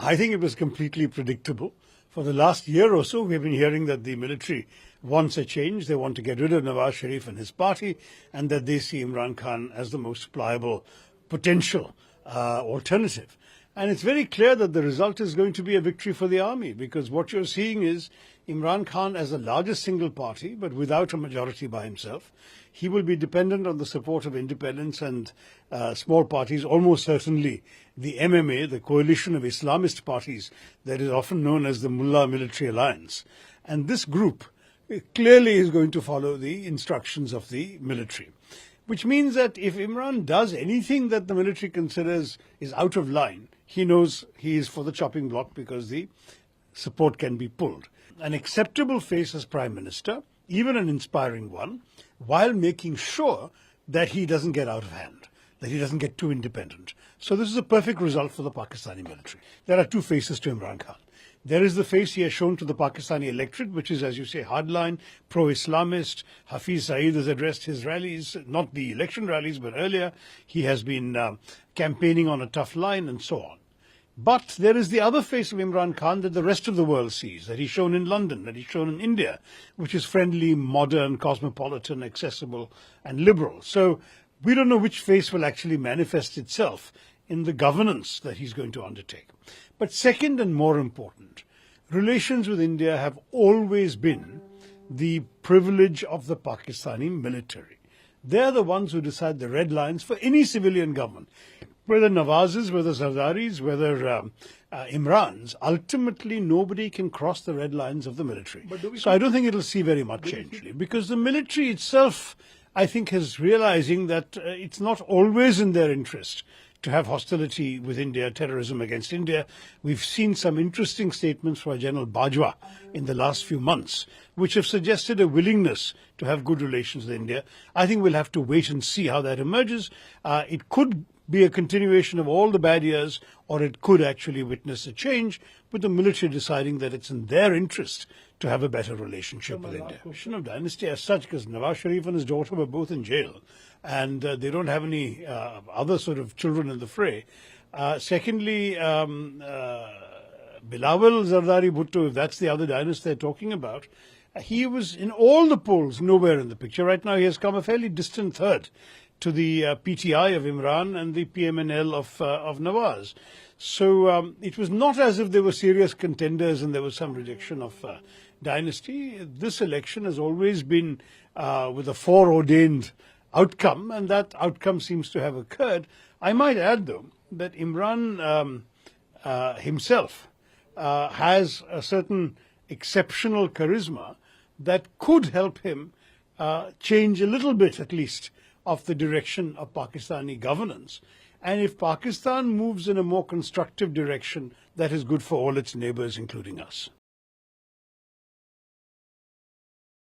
I think it was completely predictable. For the last year or so, we've been hearing that the military wants a change. They want to get rid of Nawaz Sharif and his party, and that they see Imran Khan as the most pliable potential alternative. And it's very clear that the result is going to be a victory for the army, because what you're seeing is Imran Khan as the largest single party, but without a majority by himself. He will be dependent on the support of independents and small parties, almost certainly the MMA, the coalition of Islamist parties that is often known as the Mullah Military Alliance. And this group clearly is going to follow the instructions of the military. Which means that if Imran does anything that the military considers is out of line, he knows he is for the chopping block because the support can be pulled. An acceptable face as Prime Minister, even an inspiring one, while making sure that he doesn't get out of hand, that he doesn't get too independent. So this is a perfect result for the Pakistani military. There are two faces to Imran Khan. There is the face he has shown to the Pakistani electorate, which is, as you say, hardline, pro-Islamist. Hafiz Saeed has addressed his rallies, not the election rallies, but earlier. He has been campaigning on a tough line and so on. But there is the other face of Imran Khan that the rest of the world sees, that he's shown in London, that he's shown in India, which is friendly, modern, cosmopolitan, accessible, and liberal. So we don't know which face will actually manifest itself in the governance that he's going to undertake. But second and more important, relations with India have always been the privilege of the Pakistani military. They're the ones who decide the red lines for any civilian government. Whether Nawaz's, whether Zardari's, whether Imran's, ultimately nobody can cross the red lines of the military. So I don't think it'll see very much change, because the military itself, I think, is realizing that it's not always in their interest to have hostility with India, terrorism against India. We've seen some interesting statements from General Bajwa in the last few months, which have suggested a willingness to have good relations with India. I think we'll have to wait and see how that emerges. It could be a continuation of all the bad years, or it could actually witness a change, with the military deciding that it's in their interest to have a better relationship with India. Question of dynasty as such, because Nawaz Sharif and his daughter were both in jail, and they don't have any other sort of children in the fray. Secondly, Bilawal Zardari Bhutto, if that's the other dynasty they're talking about, he was in all the polls, nowhere in the picture. Right now he has come a fairly distant third to the PTI of Imran and the PMNL of Nawaz. So it was not as if they were serious contenders and there was some rejection of dynasty. This election has always been with a foreordained outcome, and that outcome seems to have occurred. I might add, though, that Imran himself has a certain exceptional charisma that could help him change a little bit, at least, of the direction of Pakistani governance. And if Pakistan moves in a more constructive direction, that is good for all its neighbors, including us.